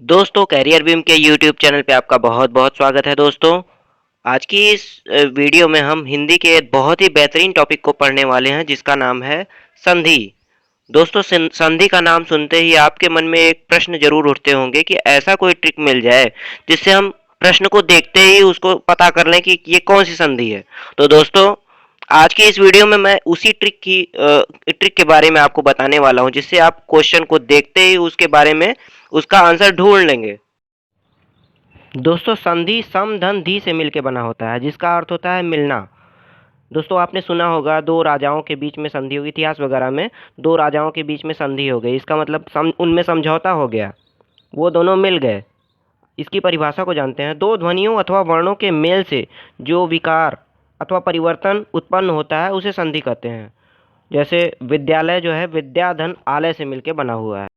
दोस्तों career beam के YouTube channel पे आपका बहुत-बहुत स्वागत है दोस्तों। आज की इस वीडियो में हम हिंदी के एक बहुत ही बेहतरीन टॉपिक को पढ़ने वाले हैं जिसका नाम है संधि। दोस्तों संधि का नाम सुनते ही आपके मन में एक प्रश्न ज़रूर उठते होंगे कि ऐसा कोई ट्रिक मिल जाए जिससे हम प्रश्न को देखते ही उसको पता कर लें कि ये कौन-सी संधि है। तो दोस्तों आज की इस वीडियो में मैं उसी ट्रिक के बारे में आपको बताने वाला हूँ जिससे आप क्वेश्चन को देखते ही उसके बारे में उसका आंसर ढूँढ लेंगे। दोस्तों संधि सम धन धी से मिलके बना होता है जिसका अर्थ होता है मिलना। दोस्तों आपने सुना होगा दो राजाओं के बीच में संधि होगी, इतिहास वगैरह में दो राजाओं के बीच में संधि हो गई, इसका मतलब उनमें समझौता हो गया, वो दोनों मिल गए। इसकी परिभाषा को जानते हैं। दो ध्वनियों अथवा वर्णों के मेल से जो विकार अथवा परिवर्तन उत्पन्न होता है उसे संधि कहते हैं। जैसे विद्यालय जो है विद्या धन आलय से मिलके बना हुआ है।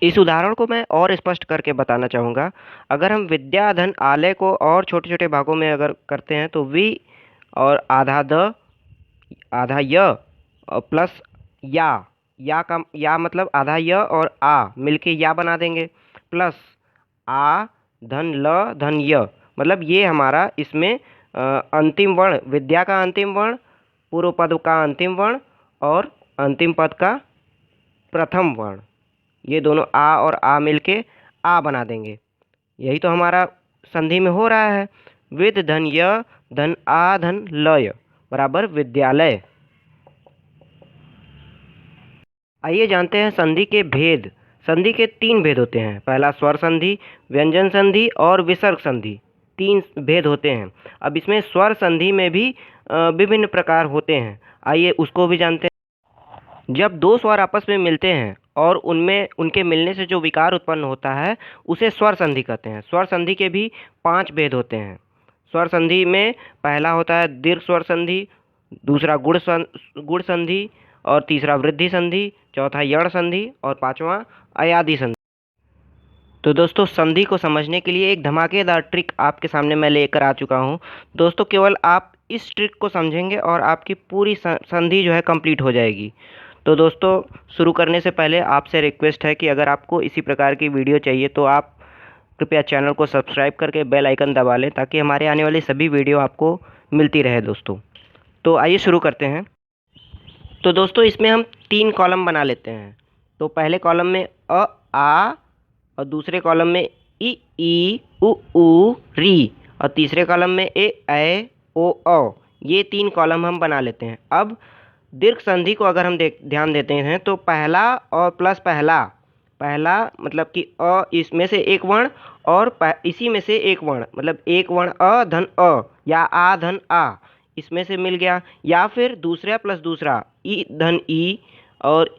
इस उदाहरण को मैं और स्पष्ट करके बताना चाहूँगा। अगर हम विद्या धन आलय को और छोटे-छोटे भागों में अगर करते हैं तो वि और आधा द, आधा य और प्लस या का या मतलब आधा य और आ मिलके या बना देंगे, प्लस आ धन ल धन य, मतलब ये हमारा इसमें अंतिम वर्ण विद्या का अंतिम वर्ण, पूर्व पद का अंतिम वर्ण और अंतिम पद का प्रथम वर्ण, ये दोनों आ और आ मिलके आ बना देंगे। यही तो हमारा संधि में हो रहा है। विद धन य धन आ धन लय बराबर विद्यालय। आइए जानते हैं संधि के भेद। संधि के तीन भेद होते हैं। पहला स्वर संधि, व्यंजन संधि और विसर्ग संधि, तीन भेद होते हैं। अब इसमें स्वर संधि में भी विभिन्न प्रकार होते हैं। आइए उसको भी जानते हैं। जब दो स्वर आपस में मिलते हैं और उनमें उनके मिलने से जो विकार उत्पन्न होता है उसे स्वर संधि कहते हैं। स्वर संधि के भी 5 भेद होते हैं। स्वर संधि में पहला होता है दीर्घ स्वर संधि, दूसरा गुण संधि और तीसरा वृद्धि संधि, चौथा यण संधि और पांचवा अयादि संधि। तो दोस्तों संधि को समझने के लिए एक धमाकेदार ट्रिक आपके सामने मैं लेकर आ चुका हूँ। दोस्तों केवल आप इस ट्रिक को समझेंगे और आपकी पूरी संधि जो है कंप्लीट हो जाएगी। तो दोस्तों शुरू करने से पहले आपसे रिक्वेस्ट है कि अगर आपको इसी प्रकार की वीडियो चाहिए तो आप कृपया चैनल को सब्सक्राइब करके बेल आइकन दबा लें ताकि हमारे आने वाली सभी वीडियो आपको मिलती रहे दोस्तों। तो आइए शुरू करते हैं। तो दोस्तों इसमें हम 3 कॉलम बना लेते हैं। तो पहले कॉलम में अ आ और दूसरे कॉलम में ई उ री और तीसरे कॉलम में ए ओ औ। ये 3 कॉलम हम बना लेते हैं। अब दीर्घ संधि को अगर हम ध्यान देते हैं तो पहला और प्लस पहला, पहला मतलब कि अ इसमें से एक वर्ण और इसी में से एक वर्ण, मतलब एक वर्ण अ धन अ या आ धन आ इसमें से मिल गया, या फिर दूसरा प्लस दूसरा ई धन ई और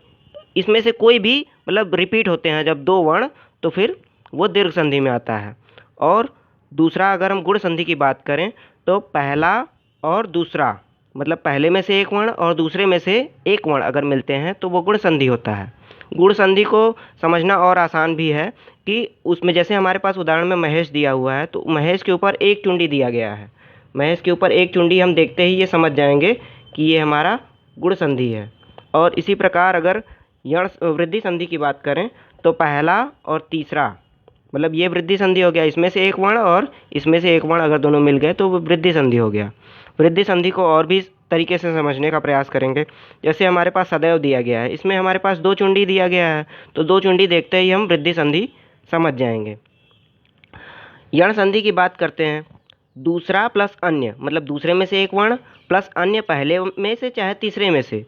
इसमें से कोई भी मतलब रिपीट होते हैं जब दो वर्ण तो फिर वो दीर्घ संधि में आता है। और दूसरा अगर हम गुण संधि की बात करें तो पहला और दूसरा मतलब पहले में से एक वर्ण और दूसरे में से एक वर्ण अगर मिलते हैं तो वो गुण संधि होता है। गुण संधि को समझना और आसान भी है कि उसमें जैसे हमारे पास उदाहरण में महेश दिया हुआ है तो महेश के ऊपर एक चुंडी दिया गया है। महेश के ऊपर एक चुंडी हम देखते ही ये समझ जाएंगे कि ये हमारा गुण संधि है। और इसी प्रकार अगर यण वृद्धि संधि की बात करें तो पहला और तीसरा मतलब ये वृद्धि संधि हो गया, इसमें से एक वर्ण और इसमें से एक वर्ण अगर दोनों मिल गए तो वो वृद्धि संधि हो गया। वृद्धि संधि को और भी तरीके से समझने का प्रयास करेंगे। जैसे हमारे पास सदैव दिया गया है, इसमें हमारे पास दो चुंडी दिया गया है तो दो चुंडी देखते ही हम वृद्धि संधि समझ जाएंगे। यण संधि की बात करते हैं। दूसरा प्लस अन्य मतलब दूसरे में से एक वर्ण प्लस अन्य पहले में से चाहे तीसरे में से,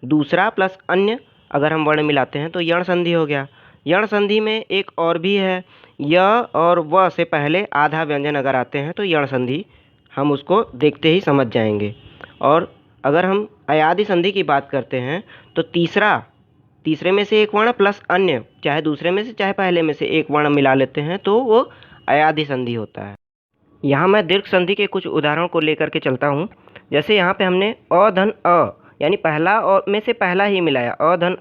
दूसरा प्लस अन्य अगर हम वर्ण मिलाते हैं तो यण संधि हो गया। यण संधि में एक और भी है, य और व से पहले आधा व्यंजन अगर आते हैं तो यण संधि, हम उसको देखते ही समझ जाएंगे। और अगर हम अयादि संधि की बात करते हैं तो तीसरे में से एक वर्ण प्लस अन्य चाहे दूसरे में से चाहे पहले में से एक वर्ण मिला लेते हैं तो वो अयादि संधि होता है। यहाँ मैं दीर्घ संधि के कुछ उदाहरणों को लेकर के चलता हूँ। जैसे यहाँ पे हमने अ धन अ यानी पहला और में से पहला ही मिलाया, अ धन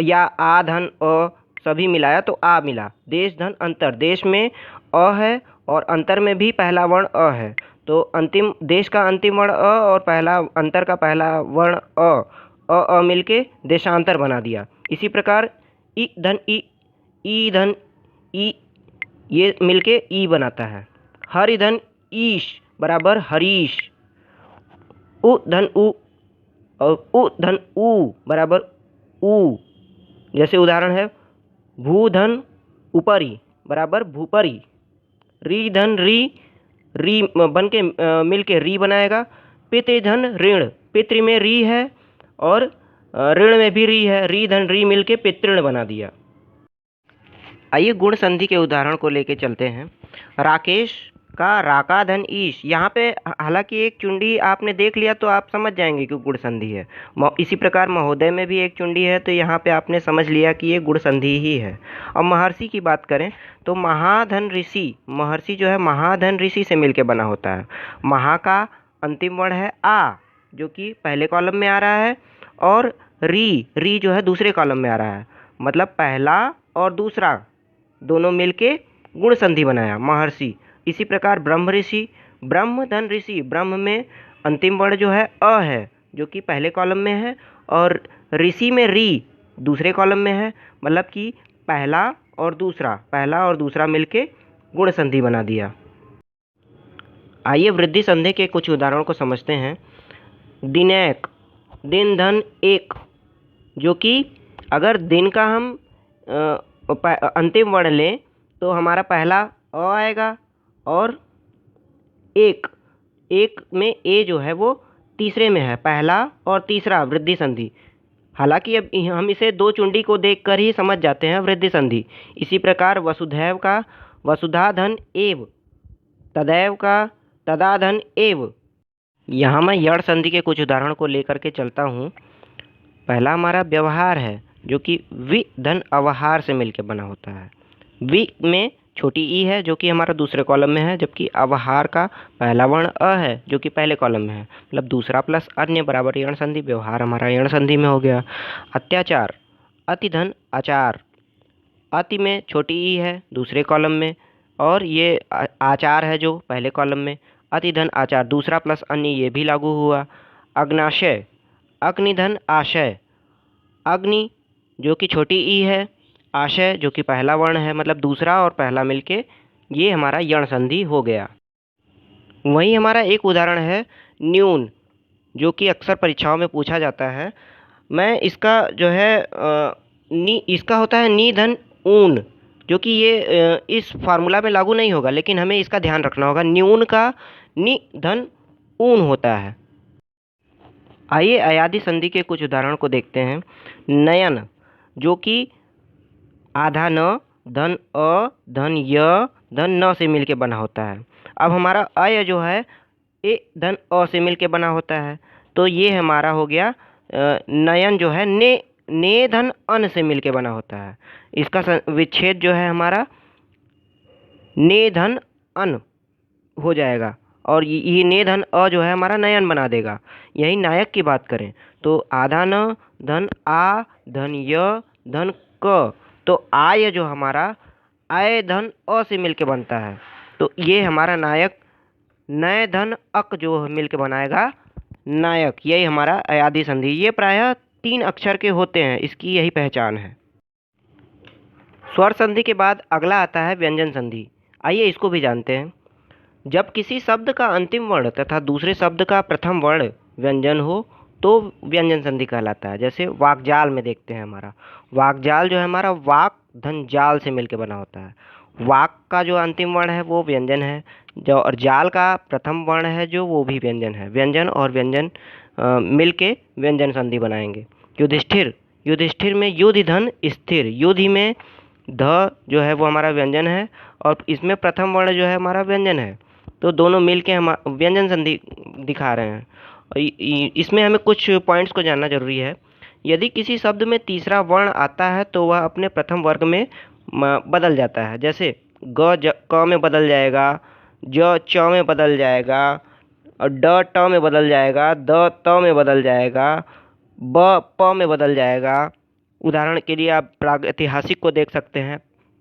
या आ धन अ सभी मिलाया तो आ मिला। देश धन अंतर, देश में अ है और अंतर में भी पहला वर्ण अ है तो अंतिम देश का अंतिम वर्ण अ और पहला अंतर का पहला वर्ण अ मिलके देशांतर बना दिया। इसी प्रकार ई धन ई, ये मिलके ई बनाता है। हरिधन ईश बराबर हरीश। उ धन उ और उ धन उ बराबर ऊ। जैसे उदाहरण है भू धन ऊपरी बराबर भूपरी। री धन री, री बन के मिल के री बनाएगा। पितृ धन ऋण, पितृ में री है और ऋण में भी री है, री धन री मिल के पितृण बना दिया। आइए गुण संधि के उदाहरण को लेके चलते हैं। राकेश का राका धन ईश। यहाँ पे हालांकि एक चुंडी आपने देख लिया तो आप समझ जाएंगे कि गुण संधि है। इसी प्रकार महोदय में भी एक चुंडी है तो यहाँ पे आपने समझ लिया कि ये गुण संधि ही है। अब महर्षि की बात करें तो महाधन ऋषि, महर्षि जो है महाधन ऋषि से मिलकर बना होता है। महा का अंतिम वर्ण है आ जो कि पहले कॉलम में आ रहा है और री जो है दूसरे कॉलम में आ रहा है, मतलब पहला और दूसरा दोनों मिलके गुण संधि बनाया महर्षि। इसी प्रकार ब्रह्म ऋषि, ब्रह्म धन ऋषि, ब्रह्म में अंतिम वर्ण जो है अ है जो कि पहले कॉलम में है और ऋषि में री दूसरे कॉलम में है, मतलब कि पहला और दूसरा मिलके गुण संधि बना दिया। आइए वृद्धि संधि के कुछ उदाहरणों को समझते हैं। दिनैक, दिन धन एक, जो कि अगर दिन का हम अंतिम वर्ण लें तो हमारा पहला अ आएगा और एक में ए जो है वो तीसरे में है, पहला और तीसरा वृद्धि संधि। हालांकि अब हम इसे दो चुंडी को देखकर ही समझ जाते हैं वृद्धि संधि। इसी प्रकार वसुधैव का वसुधा धन एव, तदैव का तदा धन एव। यहाँ मैं यड़ संधि के कुछ उदाहरण को लेकर के चलता हूँ। पहला हमारा व्यवहार है जो कि वि धन अवहार से मिलकर बना होता है। वि में छोटी ई है जो कि हमारा दूसरे कॉलम में है, जबकि अवहार का पहला वर्ण अ है जो कि पहले कॉलम में है, मतलब दूसरा प्लस अन्य बराबर यण संधि। व्यवहार हमारा यण संधि में हो गया। अत्याचार, अति धन आचार, अति में छोटी ई है दूसरे कॉलम में और ये आचार है जो पहले कॉलम में। अति धन आचार दूसरा प्लस अन्य ये भी लागू हुआ। अग्नाशय, अग्निधन आशय, अग्नि जो कि छोटी ई है, आशय जो कि पहला वर्ण है, मतलब दूसरा और पहला मिलके ये हमारा यण संधि हो गया। वहीं हमारा एक उदाहरण है न्यून, जो कि अक्सर परीक्षाओं में पूछा जाता है। मैं इसका जो है इसका होता है नी धन ऊन, जो कि ये इस फार्मूला में लागू नहीं होगा, लेकिन हमें इसका ध्यान रखना होगा। न्यून का नि धन ऊन होता है। आइए अयादि संधि के कुछ उदाहरण को देखते हैं। नयन, जो कि आधा न धन अ धन य धन न से मिलके बना होता है। अब हमारा अय जो है ए धन अ से मिलके बना होता है, तो ये हमारा हो गया नयन जो है ने धन अन से मिलके बना होता है। इसका विच्छेद जो है हमारा ने धन अन हो जाएगा और ये ने धन अ जो है हमारा नयन बना देगा। यही नायक की बात करें तो आधा न धन आ धन य धन क, तो आय जो हमारा आय धन अ से मिलके बनता है, तो ये हमारा नायक नय धन अक जो मिलके बनाएगा नायक। यही हमारा अयादि संधि। ये प्रायः 3 अक्षर के होते हैं, इसकी यही पहचान है। स्वर संधि के बाद अगला आता है व्यंजन संधि। आइए इसको भी जानते हैं। जब किसी शब्द का अंतिम वर्ण तथा दूसरे शब्द का प्रथम वर्ण व्यंजन हो तो व्यंजन संधि कहलाता है। जैसे वाक्जाल में देखते हैं, हमारा वाक्जाल जो है हमारा वाक धन जाल से मिलकर बना होता है। वाक का जो अंतिम वर्ण है वो व्यंजन है, जो और जाल का प्रथम वर्ण है जो वो भी व्यंजन है। व्यंजन और व्यंजन मिलके व्यंजन संधि बनाएंगे। युधिष्ठिर, युधिष्ठिर में युधि धन स्थिर, युधि में ध जो है वो हमारा व्यंजन है और इसमें प्रथम वर्ण जो है हमारा व्यंजन है, तो दोनों मिलके हम व्यंजन संधि दिखा रहे हैं। इसमें हमें कुछ पॉइंट्स को जानना जरूरी है। यदि किसी शब्द में तीसरा वर्ण आता है तो वह अपने प्रथम वर्ग में बदल जाता है। जैसे क में बदल जाएगा, ज च में बदल जाएगा, और ड ट में बदल जाएगा, द त में बदल जाएगा, ब प में बदल जाएगा। उदाहरण के लिए आप प्राग ऐतिहासिक को देख सकते हैं,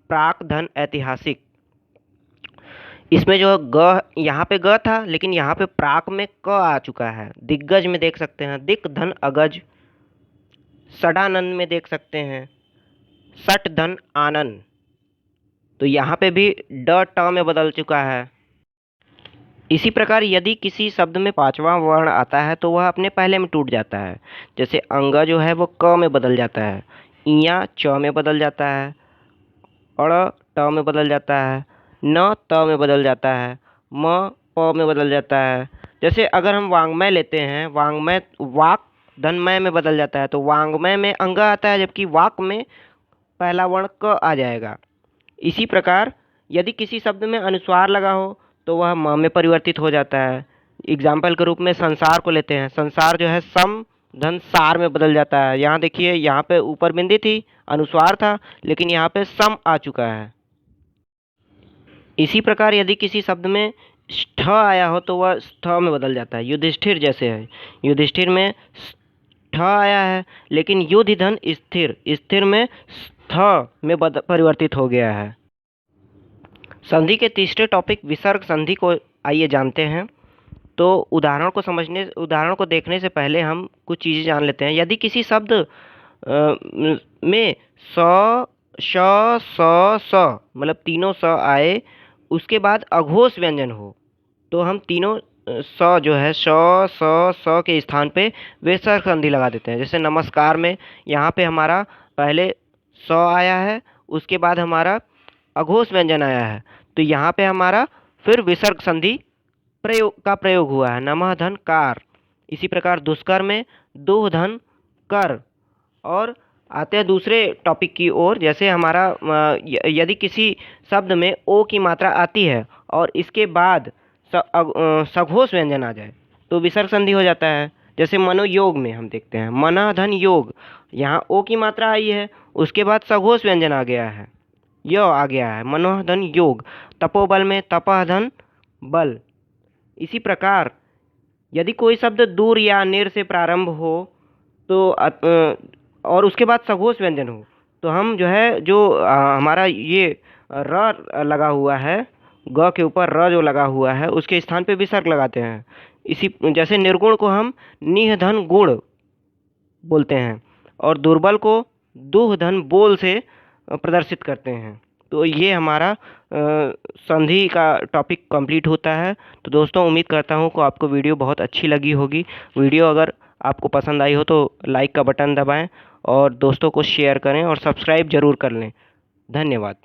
प्राक धन ऐतिहासिक। इसमें जो ग यहाँ पे ग था लेकिन यहाँ पे प्राक में क आ चुका है। दिग्गज में देख सकते हैं दिक धन अगज। षडानंद में देख सकते हैं षट धन आनंद। तो यहाँ पे भी ड ट में बदल चुका है। इसी प्रकार यदि किसी शब्द में पांचवा वर्ण आता है तो वह अपने पहले में टूट जाता है। जैसे अंग जो है वो क में बदल जाता है, इया च में बदल जाता है, अड़ ट में बदल जाता है, न त में बदल जाता है, म प में बदल जाता है। जैसे अगर हम वांग्मय लेते हैं, वांग्मय वाक धनमय में बदल जाता है, तो वांग्मय में अंग आता है जबकि वाक में पहला वर्ण क आ जाएगा। इसी प्रकार यदि किसी शब्द में अनुस्वार लगा हो तो वह म में परिवर्तित हो जाता है। एग्जाम्पल के रूप में संसार को लेते हैं, संसार जो है सम धन सार में बदल जाता है। यहाँ देखिए, यहाँ पे ऊपर बिंदी थी, अनुस्वार था, लेकिन यहाँ पे सम आ चुका है। इसी प्रकार यदि किसी शब्द में ष्ठ आया हो तो वह स्थ में बदल जाता है। युधिष्ठिर जैसे है, युधिष्ठिर में ष्ठ आया है, लेकिन युधि धन स्थिर, स्थिर में स्थ में परिवर्तित हो गया है। संधि के तीसरे टॉपिक विसर्ग संधि को आइए जानते हैं। तो उदाहरण को देखने से पहले हम कुछ चीज़ें जान लेते हैं। यदि किसी शब्द में स श स मतलब तीनों स आए, उसके बाद अघोष व्यंजन हो, तो हम तीनों स जो है श स के स्थान पे विसर्ग संधि लगा देते हैं। जैसे नमस्कार में यहाँ पे हमारा पहले स आया है, उसके बाद हमारा अघोष व्यंजन आया है, तो यहाँ पे हमारा फिर विसर्ग संधि प्रयोग हुआ है, नमः धन कार। इसी प्रकार दुष्कर में दुह धन कर। और आते हैं दूसरे टॉपिक की ओर। जैसे हमारा यदि किसी शब्द में ओ की मात्रा आती है और इसके बाद सघोष व्यंजन आ जाए तो विसर्ग संधि हो जाता है। जैसे मनोयोग में हम देखते हैं, मना धन योग, यहाँ ओ की मात्रा आई है, उसके बाद सघोष व्यंजन आ गया है, य आ गया है, मनोह धन योग। तपोबल में तपह धन बल। इसी प्रकार यदि कोई शब्द दूर या निर से प्रारंभ हो तो और उसके बाद सघोष व्यंजन हो, तो हम जो है हमारा ये र लगा हुआ है, ग के ऊपर र जो लगा हुआ है उसके स्थान पे विसर्ग लगाते हैं। इसी जैसे निर्गुण को हम निह धन गुण बोलते हैं और दुर्बल को दुह धन बोल से प्रदर्शित करते हैं। तो ये हमारा संधि का टॉपिक कंप्लीट होता है। तो दोस्तों, उम्मीद करता हूँ कि आपको वीडियो बहुत अच्छी लगी होगी। वीडियो अगर आपको पसंद आई हो तो लाइक का बटन दबाएं और दोस्तों को शेयर करें और सब्सक्राइब ज़रूर कर लें। धन्यवाद।